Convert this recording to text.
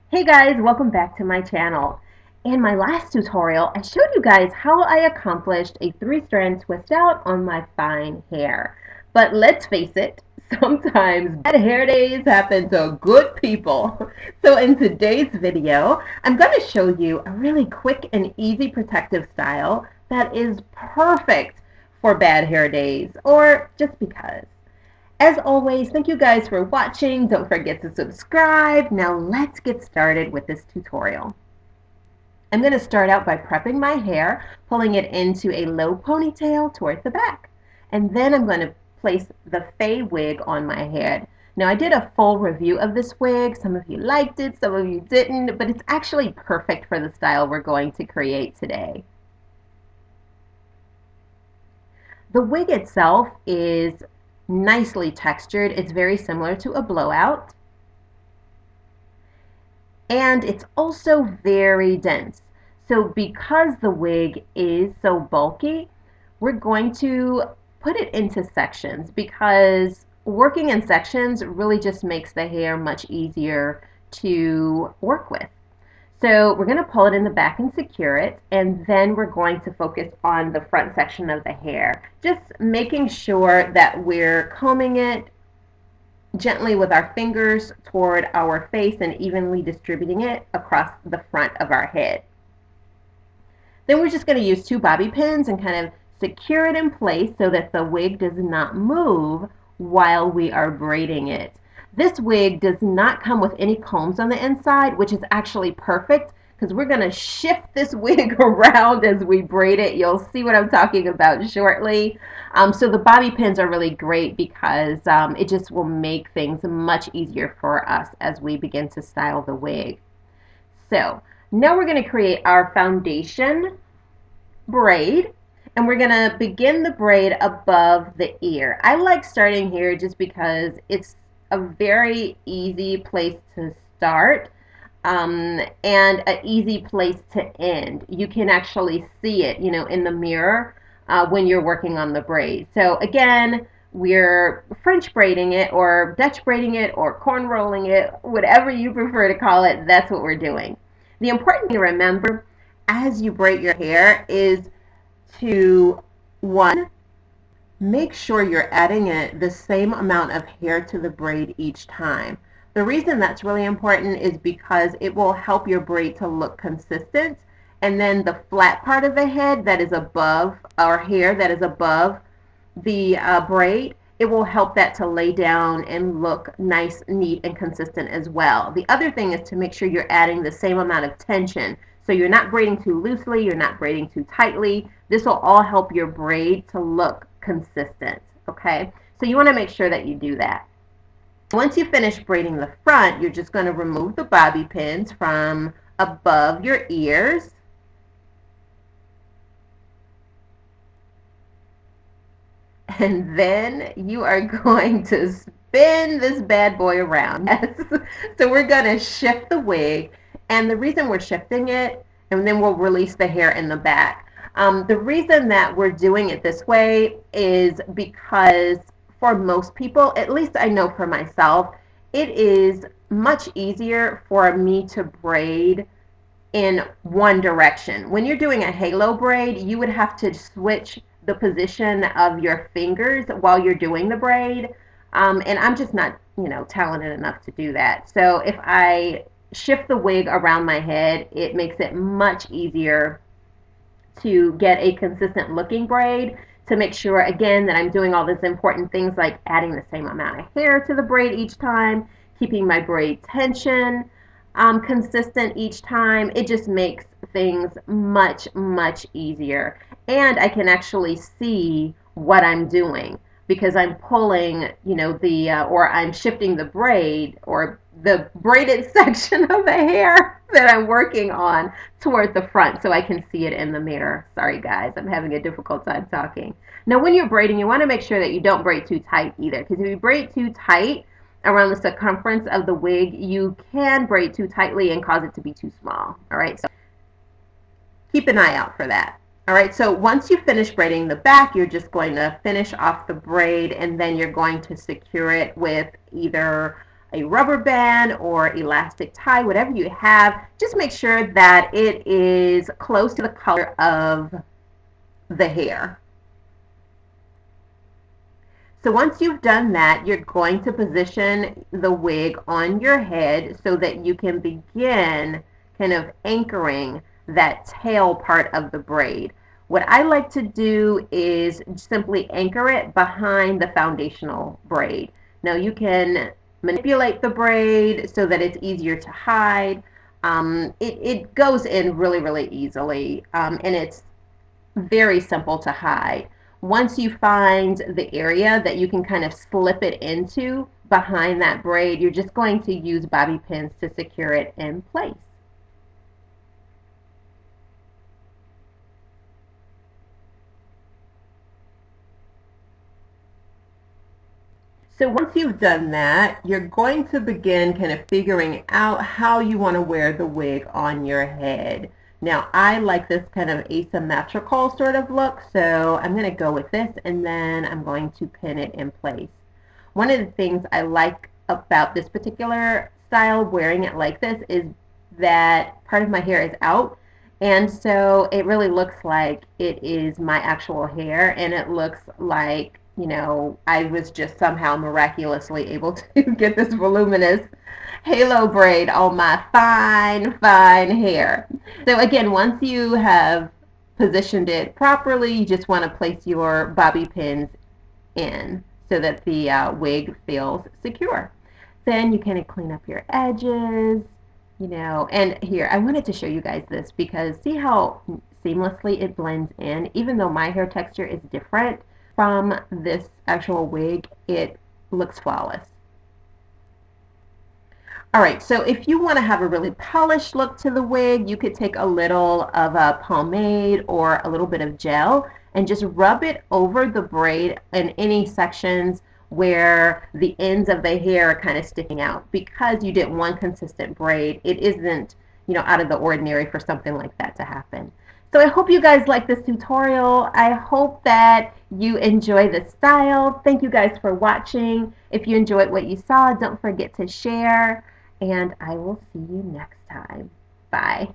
Hey guys, welcome back to my channel. In my last tutorial, I showed you guys how I accomplished a 3-strand twist out on my fine hair. But let's face it, sometimes bad hair days happen to good people. So in today's video, I'm going to show you a really quick and easy protective style that is perfect for bad hair days or just because. As always, thank you guys for watching. Don't forget to subscribe. Now let's get started with this tutorial. I'm going to start out by prepping my hair, pulling it into a low ponytail towards the back. And then I'm going to place the fade wig on my head. Now I did a full review of this wig. Some of you liked it, some of you didn't, but it's actually perfect for the style we're going to create today. The wig itself is nicely textured. It's very similar to a blowout. And it's also very dense. So because the wig is so bulky, we're going to put it into sections because working in sections really just makes the hair much easier to work with. So we're going to pull it in the back and secure it, and then we're going to focus on the front section of the hair, just making sure that we're combing it gently with our fingers toward our face and evenly distributing it across the front of our head. Then we're just going to use 2 bobby pins and kind of secure it in place so that the wig does not move while we are braiding it. This wig does not come with any combs on the inside, which is actually perfect because we're going to shift this wig around as we braid it. You'll see what I'm talking about shortly. So the bobby pins are really great because it just will make things much easier for us as we begin to style the wig. So now we're going to create our foundation braid. And we're going to begin the braid above the ear. I like starting here just because it's a very easy place to start and an easy place to end. You can actually see it, in the mirror when you're working on the braid. So again, we're French braiding it or Dutch braiding it or corn rolling it, whatever you prefer to call it, that's what we're doing. The important thing to remember as you braid your hair is to, 1, make sure you're adding it the same amount of hair to the braid each time. The reason that's really important is because it will help your braid to look consistent, and then the flat part of the head that is above, our hair that is above the braid, it will help that to lay down and look nice, neat, and consistent as well. The other thing is to make sure you're adding the same amount of tension. So you're not braiding too loosely, you're not braiding too tightly. This will all help your braid to look consistent, okay? So you want to make sure that you do that. Once you finish braiding the front, you're just going to remove the bobby pins from above your ears. And then you are going to spin this bad boy around. Yes. So we're going to shift the wig. And the reason we're shifting it, and then we'll release the hair in the back. The reason that we're doing it this way is because for most people, at least I know for myself, it is much easier for me to braid in one direction. When you're doing a halo braid, you would have to switch the position of your fingers while you're doing the braid. And I'm just not, talented enough to do that. So if I shift the wig around my head, it makes it much easier to get a consistent looking braid, to make sure again that I'm doing all these important things like adding the same amount of hair to the braid each time, keeping my braid tension consistent each time. It just makes things much easier, and I can actually see what I'm doing because I'm pulling, or I'm shifting the braid or the braided section of the hair that I'm working on toward the front so I can see it in the mirror. Sorry guys, I'm having a difficult time talking. Now when you're braiding, you want to make sure that you don't braid too tight either, because if you braid too tight around the circumference of the wig, you can braid too tightly and cause it to be too small. All right, so keep an eye out for that. All right, so once you finish braiding the back, you're just going to finish off the braid, and then you're going to secure it with either a rubber band or elastic tie, whatever you have, just make sure that it is close to the color of the hair. So once you've done that, you're going to position the wig on your head so that you can begin kind of anchoring that tail part of the braid. What I like to do is simply anchor it behind the foundational braid. Now you can manipulate the braid so that it's easier to hide. It goes in really, really easily, and it's very simple to hide. Once you find the area that you can kind of slip it into behind that braid, you're just going to use bobby pins to secure it in place. So once you've done that, you're going to begin kind of figuring out how you want to wear the wig on your head. Now, I like this kind of asymmetrical sort of look, so I'm going to go with this, and then I'm going to pin it in place. One of the things I like about this particular style, wearing it like this, is that part of my hair is out, and so it really looks like it is my actual hair, and it looks like, you know, I was just somehow miraculously able to get this voluminous halo braid on my fine, fine hair. So again, once you have positioned it properly, you just want to place your bobby pins in so that the wig feels secure. Then you kind of clean up your edges, you know, and here, I wanted to show you guys this because see how seamlessly it blends in? Even though my hair texture is different from this actual wig, it looks flawless. All right, so if you want to have a really polished look to the wig, you could take a little of a pomade or a little bit of gel and just rub it over the braid in any sections where the ends of the hair are kind of sticking out. Because you did one consistent braid, it isn't, you know, out of the ordinary for something like that to happen. So I hope you guys like this tutorial. I hope that you enjoy the style. Thank you guys for watching. If you enjoyed what you saw, don't forget to share, and I will see you next time. Bye.